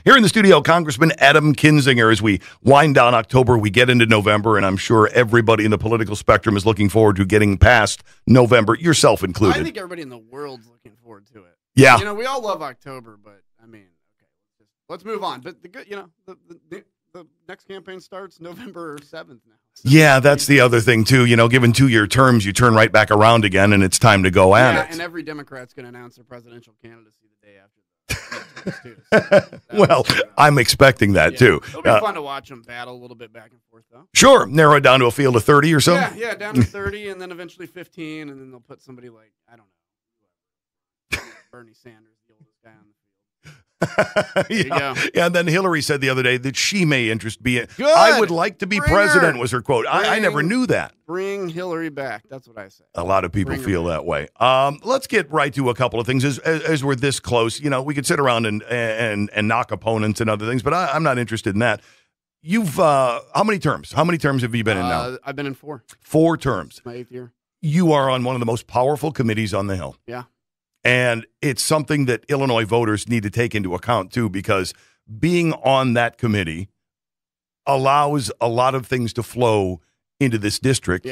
Here in the studio, Congressman Adam Kinzinger. As we wind down October, we get into November, and I'm sure everybody in the political spectrum is looking forward to getting past November, yourself included. I think everybody in the world's looking forward to it. Yeah. You know, we all love October, but I mean, okay, let's move on. But the good, you know, the next campaign starts November 7th now. So yeah, that's the other thing, too. You know, given 2-year terms, you turn right back around again, and it's time to go at it. And every Democrat's going to announce their presidential candidacy the day after the midterms, too. Well, I'm expecting that, too. It'll be fun to watch them battle a little bit back and forth, though. Sure. Narrow it down to a field of 30 or so? Yeah, down to 30, and then eventually 15, and then they'll put somebody like, I don't know, Bernie Sanders, the oldest guy on the field. Yeah, and then Hillary said the other day that she may be. Good. I would like to be Bring president her. was her quote. I never knew that. Bring Hillary back. That's what I say. A lot of people feel that way. Let's get right to a couple of things as we're this close. You know, we could sit around and knock opponents and other things, but I'm not interested in that. You've how many terms? How many terms have you been in now? I've been in 4. 4 terms. My 8th year. You are on one of the most powerful committees on the Hill. Yeah. And it's something that Illinois voters need to take into account, too, because being on that committee allows a lot of things to flow into this district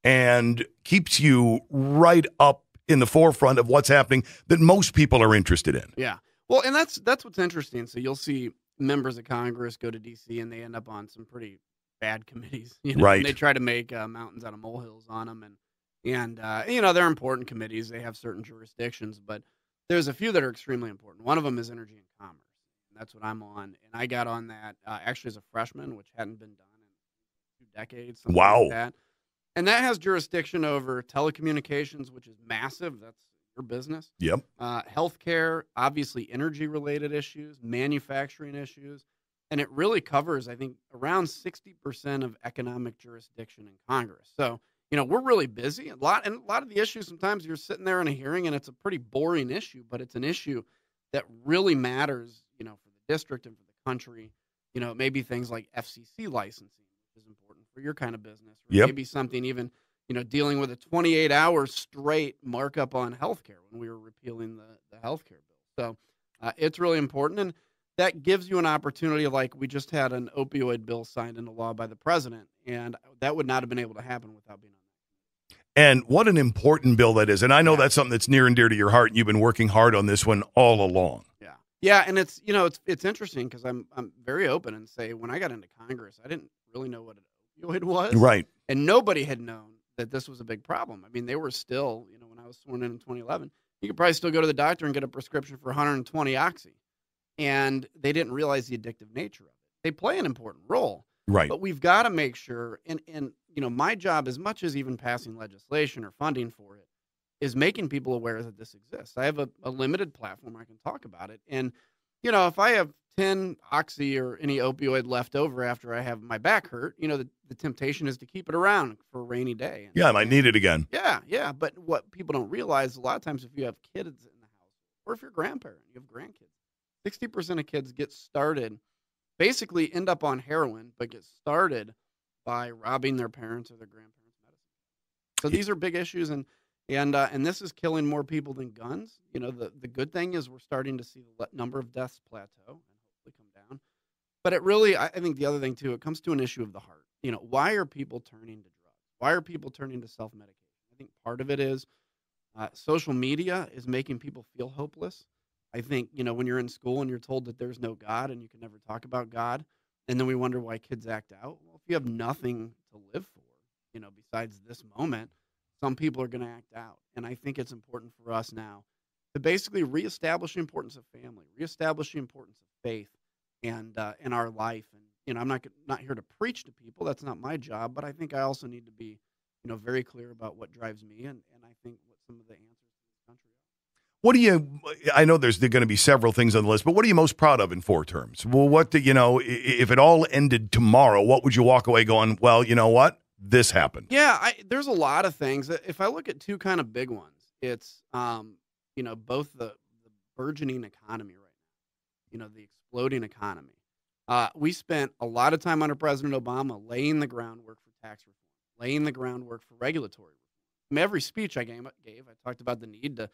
and keeps you right up in the forefront of what's happening that most people are interested in. Yeah. Well, and that's what's interesting. So you'll see members of Congress go to D.C. and they end up on some pretty bad committees. You know? Right. And they try to make mountains out of molehills on them. And you know, they're important committees. They have certain jurisdictions, but there's a few that are extremely important. One of them is energy and commerce. And that's what I'm on. And I got on that actually as a freshman, which hadn't been done in 2 decades. Wow. Like that. And that has jurisdiction over telecommunications, which is massive. That's your business. Yep. Healthcare, obviously energy-related issues, manufacturing issues. And it really covers, I think, around 60% of economic jurisdiction in Congress. So, you know, we're really busy. And a lot of the issues, sometimes you're sitting there in a hearing and it's a pretty boring issue, but it's an issue that really matters, you know, for the district and for the country. You know, maybe things like FCC licensing, which is important for your kind of business. Or maybe something even, you know, dealing with a 28-hour straight markup on healthcare when we were repealing the healthcare bill. So it's really important. And that gives you an opportunity, like we just had an opioid bill signed into law by the president, and that would not have been able to happen without being on that. And what an important bill that is. And I know that's something that's near and dear to your heart, and you've been working hard on this one all along. Yeah. Yeah, and it's, you know, it's interesting because I'm very open and say when I got into Congress, I didn't really know what an opioid was. Right. And nobody had known that this was a big problem. I mean, they were still, you know, when I was sworn in 2011, you could probably still go to the doctor and get a prescription for 120 oxy. And they didn't realize the addictive nature of it. They play an important role. Right. But we've got to make sure, and you know, my job, as much as even passing legislation or funding for it, is making people aware that this exists. I have a limited platform. I can talk about it. And, you know, if I have 10 oxy or any opioid left over after I have my back hurt, you know, the temptation is to keep it around for a rainy day. And, yeah, I might need it again. Yeah. But what people don't realize, a lot of times if you have kids in the house, or if you're a grandparent, you have grandkids, 60% of kids get started, basically end up on heroin, but get started by robbing their parents or their grandparents' medicine. So these are big issues, and this is killing more people than guns. You know, the good thing is we're starting to see the number of deaths plateau and hopefully come down. But it really, I think the other thing too, it comes to an issue of the heart. You know, why are people turning to drugs? Why are people turning to self-medication? I think part of it is social media is making people feel hopeless. I think, you know, when you're in school and you're told that there's no God and you can never talk about God, and then we wonder why kids act out. Well, if you have nothing to live for, you know, besides this moment, some people are going to act out. And I think it's important for us now to basically reestablish the importance of family, reestablish the importance of faith and in our life. And, you know, I'm not here to preach to people. That's not my job. But I think I also need to be, you know, very clear about what drives me and I think what some of the answers. What do you, I know there's going to be several things on the list, but what are you most proud of in 4 terms? Well, what do you know, if it all ended tomorrow, what would you walk away going, well, you know what? This happened. Yeah, there's a lot of things. If I look at 2 kind of big ones, it's, you know, both the burgeoning economy right now, you know, the exploding economy. We spent a lot of time under President Obama laying the groundwork for tax reform, laying the groundwork for regulatory reform. I mean, every speech I gave, I talked about the need to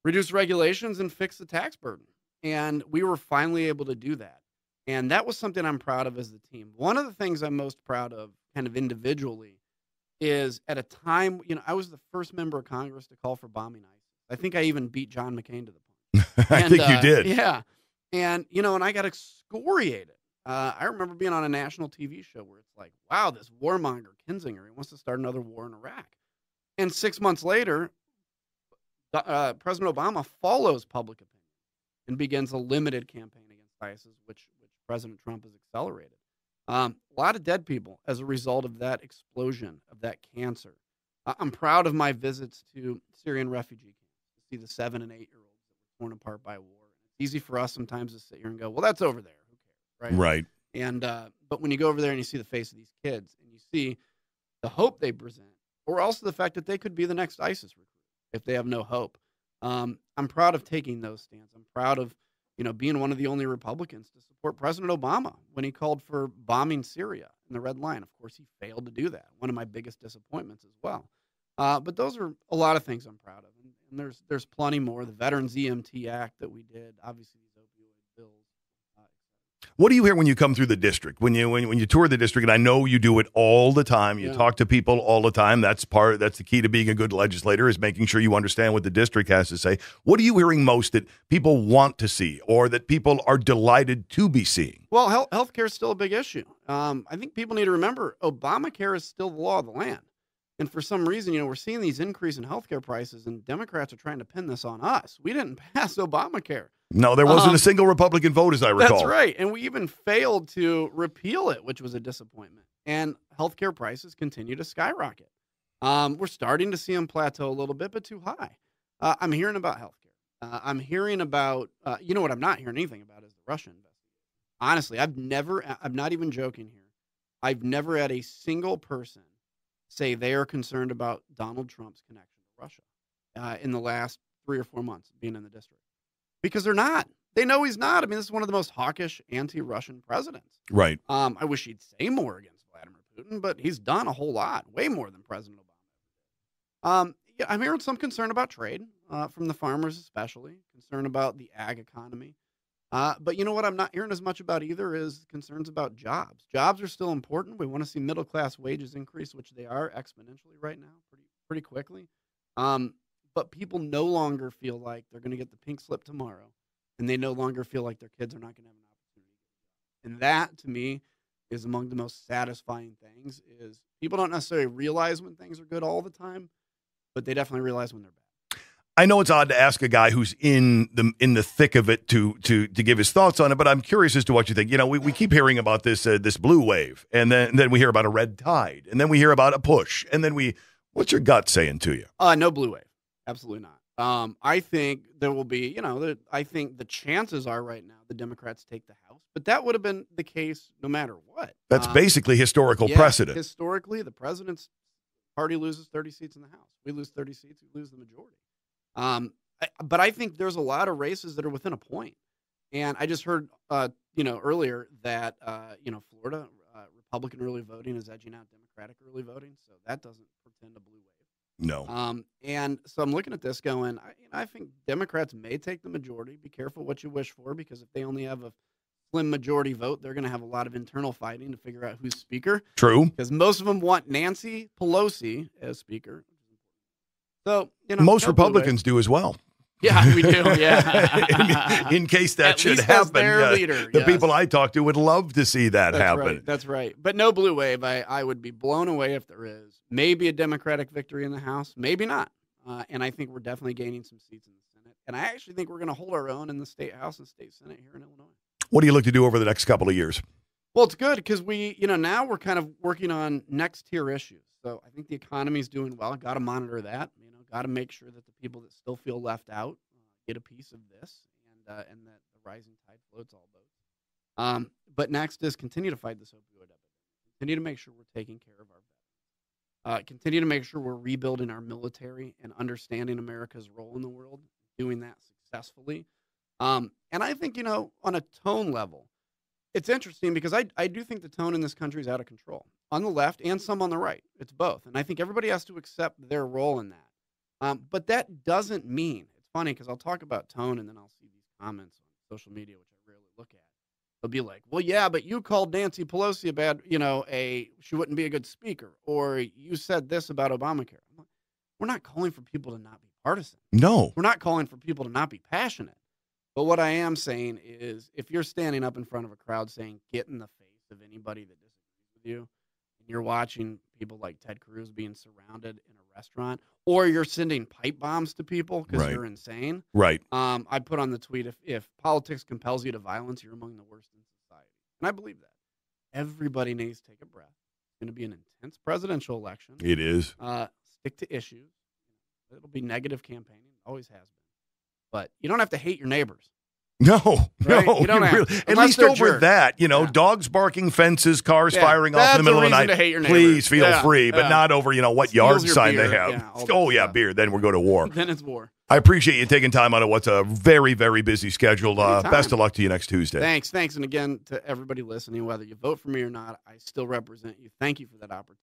reduce regulations and fix the tax burden. And we were finally able to do that. And that was something I'm proud of as the team. One of the things I'm most proud of kind of individually is at a time, I was the first member of Congress to call for bombing ISIS. I think I even beat John McCain to the punch. I think you did. Yeah. And, and I got excoriated. I remember being on a national TV show where it's like, wow, this warmonger Kinzinger, he wants to start another war in Iraq. And 6 months later, President Obama follows public opinion and begins a limited campaign against ISIS, which President Trump has accelerated. A lot of dead people as a result of that explosion, of that cancer. I'm proud of my visits to Syrian refugee camps to see the 7 and 8-year-olds that were torn apart by war. It's easy for us sometimes to sit here and go, well, that's over there. Who cares, right? Right. And but when you go over there and you see the face of these kids and you see the hope they present, or also the fact that they could be the next ISIS recruit if they have no hope. I'm proud of taking those stands. I'm proud of, being one of the only Republicans to support President Obama when he called for bombing Syria in the Red Line. Of course, he failed to do that. One of my biggest disappointments as well. But those are a lot of things I'm proud of. And there's plenty more. The Veterans EMT Act that we did, obviously these opioid bills. What do you hear when you come through the district? When you tour the district, and I know you do it all the time. You talk to people all the time. That's the key to being a good legislator, is making sure you understand what the district has to say. What are you hearing most that people want to see, or that people are delighted to be seeing? Well, healthcare is still a big issue. I think people need to remember Obamacare is still the law of the land. And for some reason, we're seeing these increase in healthcare prices, and Democrats are trying to pin this on us. We didn't pass Obamacare. No, there wasn't a single Republican vote, as I recall. That's right. And we even failed to repeal it, which was a disappointment. And healthcare prices continue to skyrocket. We're starting to see them plateau a little bit, but too high. I'm hearing about healthcare. I'm hearing about, what I'm not hearing anything about is the Russian investigation. Honestly, I'm not even joking here. I've never had a single person say they are concerned about Donald Trump's connection to Russia in the last 3 or 4 months of being in the district. Because they're not. They know he's not. I mean, this is one of the most hawkish anti-Russian presidents. Right. I wish he'd say more against Vladimir Putin, but he's done a whole lot, way more than President Obama. I'm hearing some concern about trade from the farmers especially, concern about the ag economy. But you know what I'm not hearing as much about either is concerns about jobs. Jobs are still important. We want to see middle-class wages increase, which they are exponentially right now, pretty quickly. But people no longer feel like they're going to get the pink slip tomorrow, and they no longer feel like their kids are not going to have an opportunity. And that, to me, is among the most satisfying things, is people don't necessarily realize when things are good all the time, but they definitely realize when they're bad. I know it's odd to ask a guy who's in the thick of it to give his thoughts on it, but I'm curious as to what you think. We keep hearing about this blue wave, and then we hear about a red tide, and then we hear about a push, and then what's your gut saying to you? No blue wave. Absolutely not. I think there will be, I think the chances are right now the Democrats take the House, but that would have been the case no matter what. That's basically historical precedent. Historically, the president's party loses 30 seats in the House. We lose 30 seats, we lose the majority. But I think there's a lot of races that are within a point. And I just heard, earlier that, Florida, Republican early voting is edging out Democratic early voting. So that doesn't portend a blue wave. No. And so I'm looking at this going, I think Democrats may take the majority. Be careful what you wish for, because if they only have a slim majority vote, they're going to have a lot of internal fighting to figure out who's speaker. True. Because most of them want Nancy Pelosi as speaker. So, most Republicans do as well. Yeah, we do. Yeah. in case that At should least as happen. their leader, the yes. people I talk to would love to see that happen. Right, that's right. But no blue wave. I would be blown away if there is. Maybe a Democratic victory in the House. Maybe not. And I think we're definitely gaining some seats in the Senate. And I actually think we're going to hold our own in the State House and State Senate here in Illinois. What do you look to do over the next couple of years? Well, it's good because we, now we're kind of working on next tier issues. So I think the economy is doing well. Got to monitor that. Got to make sure that the people that still feel left out get a piece of this, and that the rising tide floats all boats. But next is continue to fight this opioid epidemic. Continue to make sure we're taking care of our veterans. Continue to make sure we're rebuilding our military and understanding America's role in the world, doing that successfully. And I think, on a tone level, it's interesting because I do think the tone in this country is out of control on the left and some on the right. It's both. And I think everybody has to accept their role in that. But that doesn't mean, it's funny because I'll talk about tone and then I'll see these comments on social media, which I rarely look at, they'll be like, well, yeah, but you called Nancy Pelosi a bad, she wouldn't be a good speaker, or you said this about Obamacare. I'm like, we're not calling for people to not be partisan. No. We're not calling for people to not be passionate. But what I am saying is, if you're standing up in front of a crowd saying, get in the face of anybody that disagrees with you, and you're watching people like Ted Cruz being surrounded in a restaurant, or you're sending pipe bombs to people because you're insane. Right. I put on the tweet, if politics compels you to violence, you're among the worst in society. And I believe that. Everybody needs to take a breath. It's going to be an intense presidential election. It is. Stick to issues. It'll be negative campaigning. It always has been. But you don't have to hate your neighbors. No, right? No. You don't have really, at least over jerks. that, dogs barking, fences, cars firing off in the middle of the night. To hate your Please feel free, but not over, what yard sign beer. they have. Beer. Then we'll go to war. Then it's war. I appreciate you taking time out of what's a very, very busy schedule. Best of luck to you next Tuesday. Thanks. And again, to everybody listening, whether you vote for me or not, I still represent you. Thank you for that opportunity.